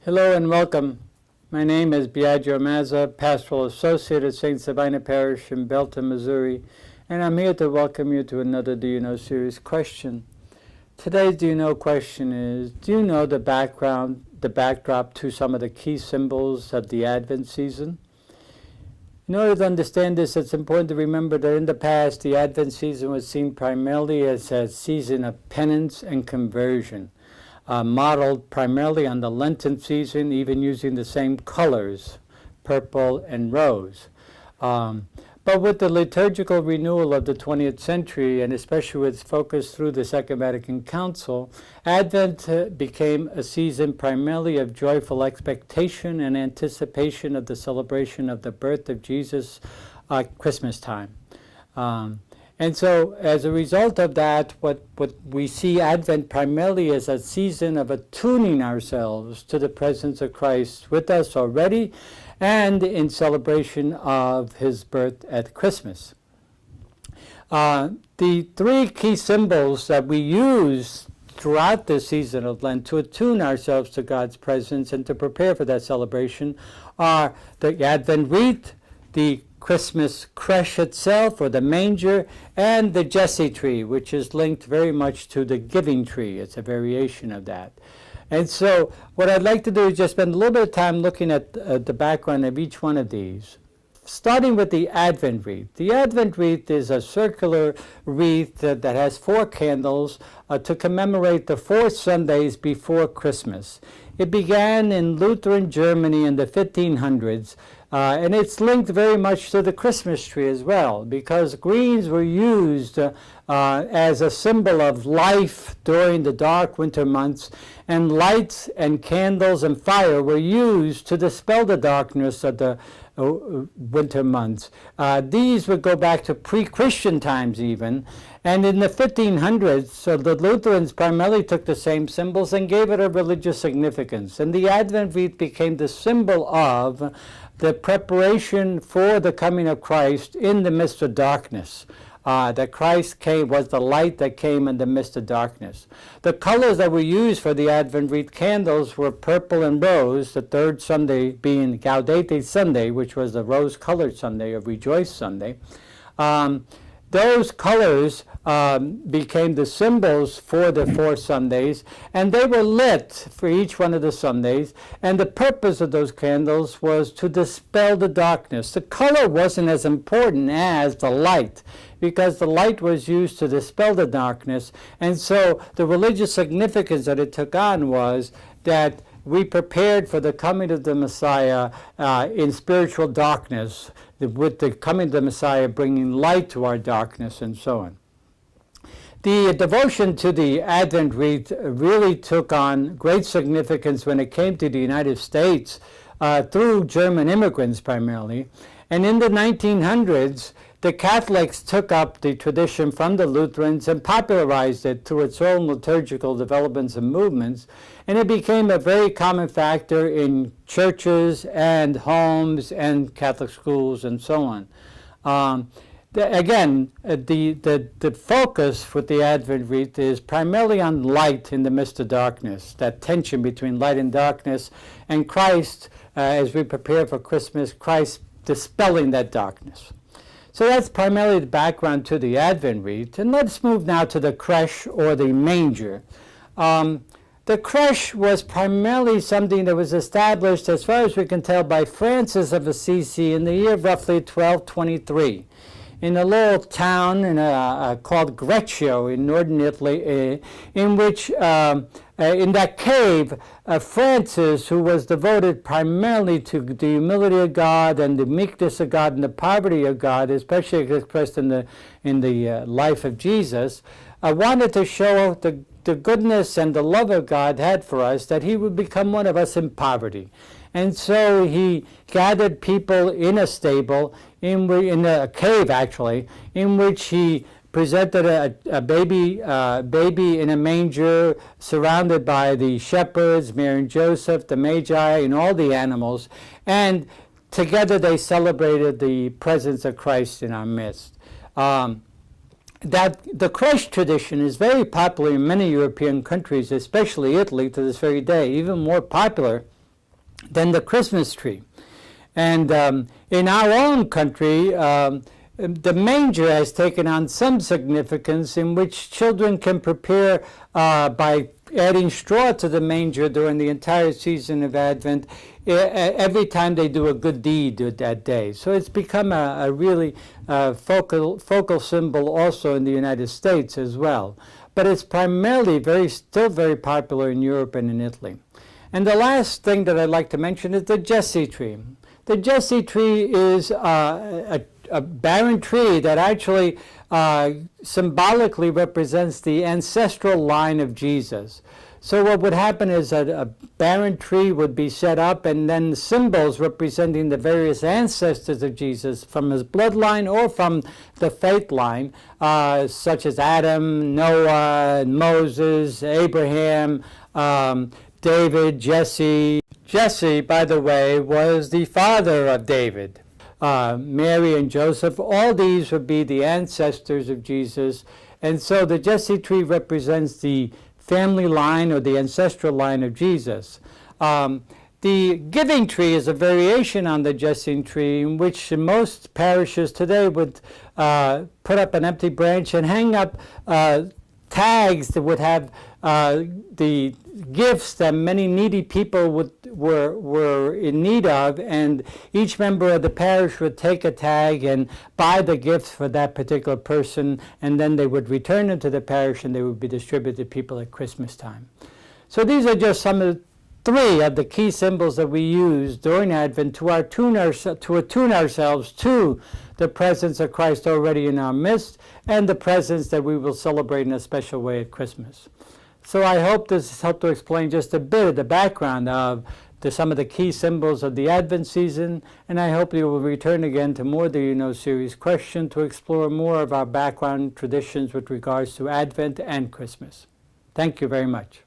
Hello and welcome. My name is Biagio Mazza, Pastoral Associate at St. Sabina Parish in Belton, Missouri, and I'm here to welcome you to another Do You Know series question. Today's Do You Know question is, do you know the backdrop to some of the key symbols of the Advent season? In order to understand this, it's important to remember that in the past, the Advent season was seen primarily as a season of penance and conversion. Modeled primarily on the Lenten season, even using the same colors, purple and rose. But with the liturgical renewal of the 20th century, and especially with focus through the Second Vatican Council, Advent became a season primarily of joyful expectation and anticipation of the celebration of the birth of Jesus at Christmas time. And so, as a result of that, what we see Advent primarily as a season of attuning ourselves to the presence of Christ with us already and in celebration of his birth at Christmas. The three key symbols that we use throughout this season of Lent to attune ourselves to God's presence and to prepare for that celebration are the Advent Wreath, the Christmas creche itself, or the manger, and the Jesse tree, which is linked very much to the giving tree. It's a variation of that. And so what I'd like to do is just spend a little bit of time looking at the background of each one of these. Starting with the Advent Wreath. The Advent Wreath is a circular wreath that has 4 candles to commemorate the 4 Sundays before Christmas. It began in Lutheran Germany in the 1500s, and it's linked very much to the Christmas tree as well, because greens were used as a symbol of life during the dark winter months, and lights and candles and fire were used to dispel the darkness of the winter months. These would go back to pre-Christian times even, and in the 1500s, so the Lutherans primarily took the same symbols and gave it a religious significance, and the Advent Wreath became the symbol of the preparation for the coming of Christ in the midst of darkness. That Christ came was the light that came in the midst of darkness. The colors that were used for the Advent Wreath candles were purple and rose, the third Sunday being Gaudete Sunday, which was the rose-colored Sunday, or Rejoice Sunday. Those colors became the symbols for the 4 Sundays, and they were lit for each one of the Sundays, and the purpose of those candles was to dispel the darkness. The color wasn't as important as the light, because the light was used to dispel the darkness, and so the religious significance that it took on was that we prepared for the coming of the Messiah in spiritual darkness, with the coming of the Messiah bringing light to our darkness, and so on. The devotion to the Advent Wreath really took on great significance when it came to the United States through German immigrants primarily. And in the 1900s, the Catholics took up the tradition from the Lutherans and popularized it through its own liturgical developments and movements, and it became a very common factor in churches and homes and Catholic schools and so on. The focus with the Advent Wreath is primarily on light in the midst of darkness, that tension between light and darkness, and Christ, as we prepare for Christmas, Christ dispelling that darkness. So that's primarily the background to the Advent Wreath. And let's move now to the creche, or the manger. The creche was primarily something that was established, as far as we can tell, by Francis of Assisi in the year roughly 1223. In a little town called Greccio in northern Italy, in which, in that cave, Francis, who was devoted primarily to the humility of God and the meekness of God and the poverty of God, especially expressed in the life of Jesus, wanted to show the goodness and the love of God had for us, that he would become one of us in poverty. And so he gathered people in a stable, in a cave actually, in which he presented a baby in a manger, surrounded by the shepherds, Mary and Joseph, the Magi, and all the animals. And together they celebrated the presence of Christ in our midst. That the creche tradition is very popular in many European countries, especially Italy, to this very day, even more popular than the Christmas tree. And in our own country, the manger has taken on some significance in which children can prepare by adding straw to the manger during the entire season of Advent every time they do a good deed that day. So it's become a really focal symbol also in the United States as well. But it's primarily still very popular in Europe and in Italy. And the last thing that I'd like to mention is the Jesse tree. The Jesse tree is a barren tree that actually symbolically represents the ancestral line of Jesus. So what would happen is that a barren tree would be set up, and then symbols representing the various ancestors of Jesus from his bloodline or from the faith line, such as Adam, Noah, Moses, Abraham, David, Jesse. Jesse, by the way, was the father of David. Mary and Joseph, all these would be the ancestors of Jesus. And so the Jesse tree represents the family line or the ancestral line of Jesus. The giving tree is a variation on the Jesse tree, in which most parishes today would put up an empty branch and hang up tags that would have the gifts that many needy people were in need of, and each member of the parish would take a tag and buy the gifts for that particular person, and then they would return them to the parish and they would be distributed to people at Christmas time. So these are just some of the 3 of the key symbols that we use during Advent to attune ourselves to the presence of Christ already in our midst, and the presence that we will celebrate in a special way at Christmas. So I hope this has helped to explain just a bit of the background of some of the key symbols of the Advent season, and I hope you will return again to More Do You Know series question to explore more of our background traditions with regards to Advent and Christmas. Thank you very much.